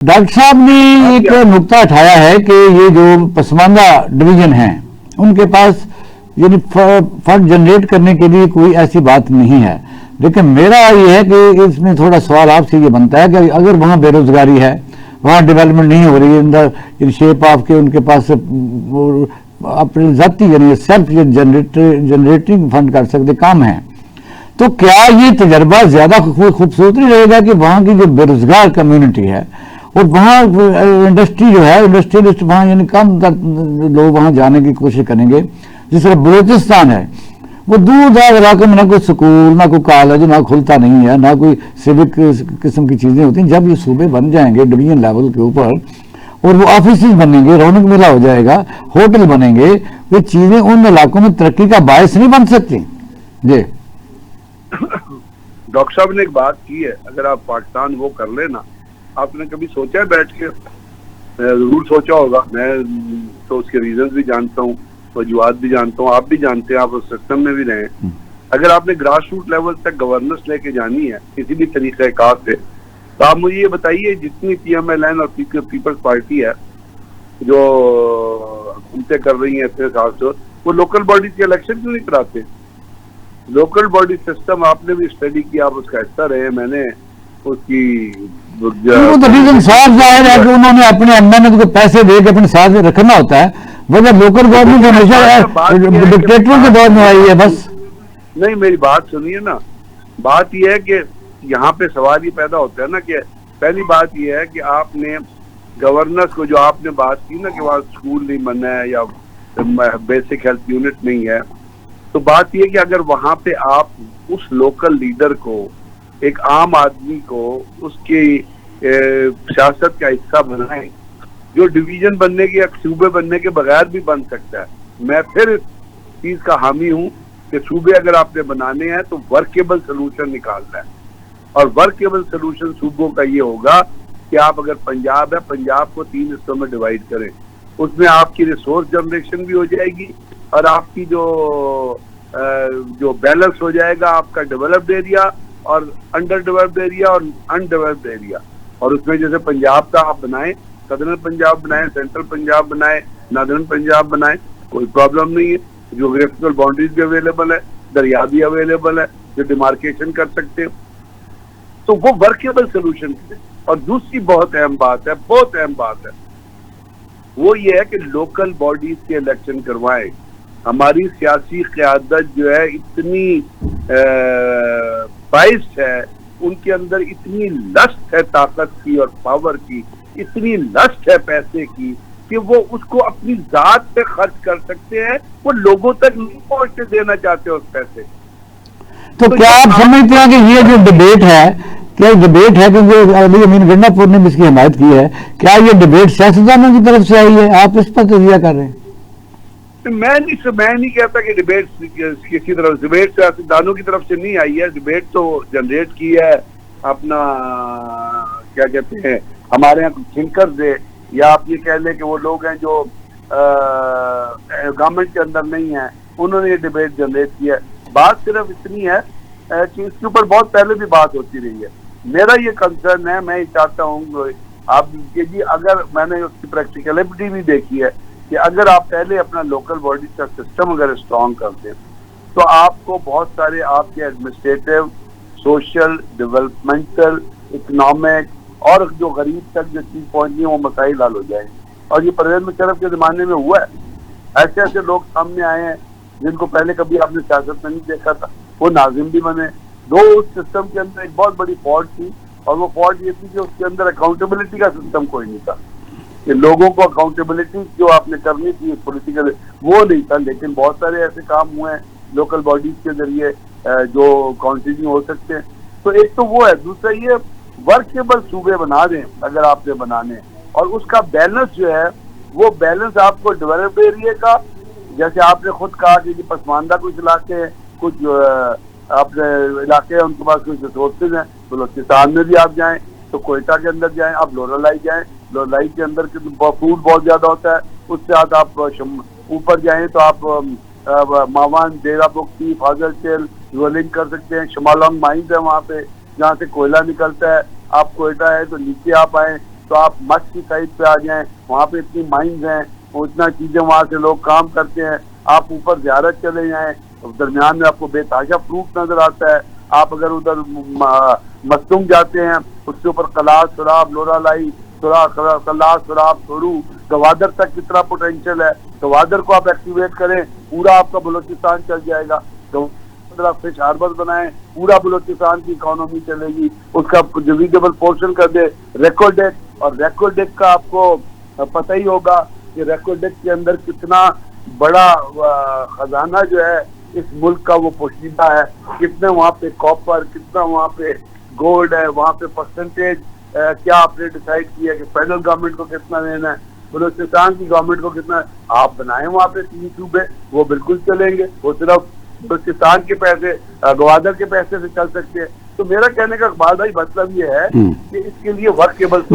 Doctor साहब ने एक नुक्ता उठाया है कि ये जो पसमानदा डिवीजन हैं उनके पास यानी फंड जनरेट करने के लिए कोई ऐसी बात नहीं है, लेकिन मेरा ये है कि इसमें थोड़ा सवाल आपसे ये बनता है कि अगर वहाँ बेरोजगारी है, वहाँ डेवलपमेंट नहीं हो रही है इन शेप ऑफ के उनके पास अपने जाती यानी सेल्फ जनरेटिंग फंड कर सकते काम है, तो क्या ये तजर्बा ज्यादा खूबसूरत नहीं रहेगा कि वहाँ की जो बेरोजगार कम्युनिटी है और वहाँ इंडस्ट्री जो है इंडस्ट्रियलिस्ट वहाँ यानी कम लोग वहाँ जाने की कोशिश करेंगे। जिस तरह बलूचिस्तान है वो दूर दराज इलाकों में ना कोई स्कूल ना कोई कॉलेज ना खुलता नहीं है, ना कोई सिविक किस्म की चीज़ें होती हैं। जब ये सूबे बन जाएंगे डिवीजन लेवल के ऊपर और वो ऑफिस बनेंगे, रौनक मेला हो जाएगा, होटल बनेंगे, ये चीज़ें उन इलाकों में तरक्की का बायस नहीं बन सकती। जी डॉक्टर साहब ने एक बात की है, अगर आप पाकिस्तान वो कर लेना, आपने कभी सोचा है बैठ के? जरूर सोचा होगा, मैं तो उसके रीजन भी जानता हूँ, वजूहात भी जानता हूँ, आप भी जानते हैं, आप उस सिस्टम में भी रहे। अगर आपने ग्रास रूट लेवल तक गवर्नेंस लेके जानी है किसी भी तरीके कार से, तो आप मुझे ये बताइए जितनी PMLN और पीपल्स पार्टी है जो हुकूमतें कर रही है इतने साल से, वो लोकल बॉडीज के इलेक्शन क्यों नहीं कराते? लोकल बॉडी सिस्टम आपने भी स्टडी किया, आप उसका हिस्सा रहे, मैंने उसकी वो तो रीजन साफ जाहिर है कि उन्होंने अपने एमएनए को पैसे दे के अपने साथ में रखना होता है, वजह लोकल गवर्नमेंट हमेशा डिक्टेटरों के दौर में आई है। बस नहीं, मेरी बात सुनिए ना, बात यह है कि यहाँ पे सवाल ये पैदा होता है ना कि पहली बात यह है कि आपने गवर्नर्स को, जो आपने बात की ना कि वहाँ स्कूल नहीं बनना है या बेसिक हेल्थ यूनिट नहीं है, तो बात यह है कि अगर वहाँ पे आप उस लोकल लीडर को, एक आम आदमी को उसकी सियासत का हिस्सा बनाएं, जो डिवीजन बनने के या सूबे बनने के बगैर भी बन सकता है। मैं फिर इस चीज का हामी हूँ कि सूबे अगर आपने बनाने हैं तो वर्केबल सोल्यूशन निकालना है, और वर्केबल सोल्यूशन सूबों का ये होगा कि आप अगर पंजाब है, पंजाब को 3 हिस्सों में डिवाइड करें, उसमें आपकी रिसोर्स जनरेशन भी हो जाएगी और आपकी जो बैलेंस हो जाएगा आपका डेवलप्ड एरिया और अंडर डेवलप्ड एरिया और अनडेवलप्ड एरिया। और उसमें जैसे पंजाब का आप बनाएं, सदर्न पंजाब बनाएं, सेंट्रल पंजाब बनाएं, नॉर्दर्न पंजाब बनाएं, कोई प्रॉब्लम नहीं है। ज्योग्राफिकल बाउंड्रीज भी अवेलेबल है, दरिया भी अवेलेबल है जो डिमार्केशन कर सकते हैं, तो वो वर्केबल सोल्यूशन है। और दूसरी बहुत अहम बात है, बहुत अहम बात है, वो ये है कि लोकल बॉडीज के इलेक्शन करवाएं। हमारी सियासी क़यादत जो है इतनी बाइस्ड है, उनके अंदर इतनी लस्ट है ताकत की और पावर की, इतनी लस्ट है पैसे की कि वो उसको अपनी जात पे खर्च कर सकते हैं, वो लोगों तक नहीं पहुंचने देना चाहते उस पैसे। तो क्या आप समझते हैं कि ये जो डिबेट है, क्या डिबेट है, क्योंकि अली अमीन गंडापुर ने इसकी हिमायत की है, क्या ये डिबेट सियासतदानों की तरफ से आई है? आप इस पर तजिया कर रहे हैं? मैं नहीं कहता कि डिबेट किसी तरफ, डिबेट सियासतदानों की तरफ से नहीं आई है। डिबेट तो जनरेट की है अपना क्या कहते हैं हमारे यहाँ थिंकर्स है, या आप ये कह लें कि वो लोग हैं जो गवर्नमेंट के अंदर नहीं है, उन्होंने ये डिबेट जनरेट की है। बात सिर्फ इतनी है कि इसके ऊपर बहुत पहले भी बात होती रही है। मेरा ये कंसर्न है, मैं ये चाहता हूँ आप कि जी, अगर मैंने उसकी प्रैक्टिकलिटी भी देखी है कि अगर आप पहले अपना लोकल बॉडी का सिस्टम अगर स्ट्रॉन्ग करते हैं तो आपको बहुत सारे आपके एडमिनिस्ट्रेटिव, सोशल, डेवलपमेंटल, इकोनॉमिक और जो गरीब तक जो चीज पहुंचनी है वो मसाइल हल हो जाएंगे। और ये परवेज मुशर्रफ के जमाने में हुआ है, ऐसे ऐसे लोग सामने आए हैं जिनको पहले कभी आपने सियासत में नहीं देखा था, वो नाजिम भी बने। दो उस सिस्टम के अंदर एक बहुत बड़ी फॉल्ट थी, और वो फॉल्ट ये थी कि उसके अंदर अकाउंटेबिलिटी का सिस्टम कोई नहीं था, कि लोगों को अकाउंटेबिलिटी जो आपने करनी थी पॉलिटिकल वो नहीं था। लेकिन बहुत सारे ऐसे काम हुए हैं लोकल बॉडीज के जरिए जो कंटिन्यू हो सकते हैं। तो एक तो वो है, दूसरा ये वर्केबल सूबे बना दें अगर आपने बनाने, और उसका बैलेंस जो है वो बैलेंस आपको डेवलप्ड एरिया का, जैसे आपने खुद कहा कि पसमानदा कुछ इलाके, कुछ अपने इलाके हैं उनके पास कुछ रिसोर्सेज हैं, बलूचिस्तान में भी आप जाएं तो कोयटा के अंदर जाएं, आप लोरालाई जाएं, लोरालाई के अंदर फूड बहुत ज्यादा होता है, उससे आप ऊपर जाएं तो आप मावान, डेरा बुक्ती, फाजल चेल रोलिंग कर सकते हैं। शमालोंग माइंस है वहाँ पे जहाँ से कोयला निकलता है। आप कोयटा है तो नीचे आप आए तो आप मस्क की साइड पे आ जाएं, वहाँ पे इतनी माइंस हैं, वो इतना चीजें वहाँ से लोग काम करते हैं। आप ऊपर ज़ियारत चले जाएं, दरमियान में आपको बेताशा फ्रूट नजर आता है। आप अगर उधर मस्तुम जाते हैं, उसके ऊपर कलास, सुराब, लोरालाई, कलास, सुराब, सोरू, गवादर तक कितना पोटेंशियल है। गवादर को आप एक्टिवेट करें, पूरा आपका बलूचिस्तान चल जाएगा। फिश हार्बर बनाए, पूरा बलूचिस्तान की इकोनॉमी चलेगी। उसका डिविजिबल पोर्शन कर दे रेकॉर्ड डेक, और रेकॉर्ड डेक का आपको पता ही होगा कि रेकॉर्ड डेक के अंदर कितना बड़ा खजाना जो है इस मुल्क का वो पोशीदा है। कितने वहाँ पे कॉपर, कितना वहाँ पे गोल्ड है, वहाँ पे परसेंटेज क्या आपने डिसाइड किया कि फेडरल गवर्नमेंट को कितना देना है, बलूचिस्तान की गवर्नमेंट को कितना। आप बनाए वहाँ पे 3 सूबे, वो बिल्कुल चलेंगे। वो सिर्फ बलूचिस्तान के पैसे, गवादर के पैसे से चल सकते हैं। तो मेरा कहने का इकबाल भाई मतलब ये है कि इसके लिए वर्केबल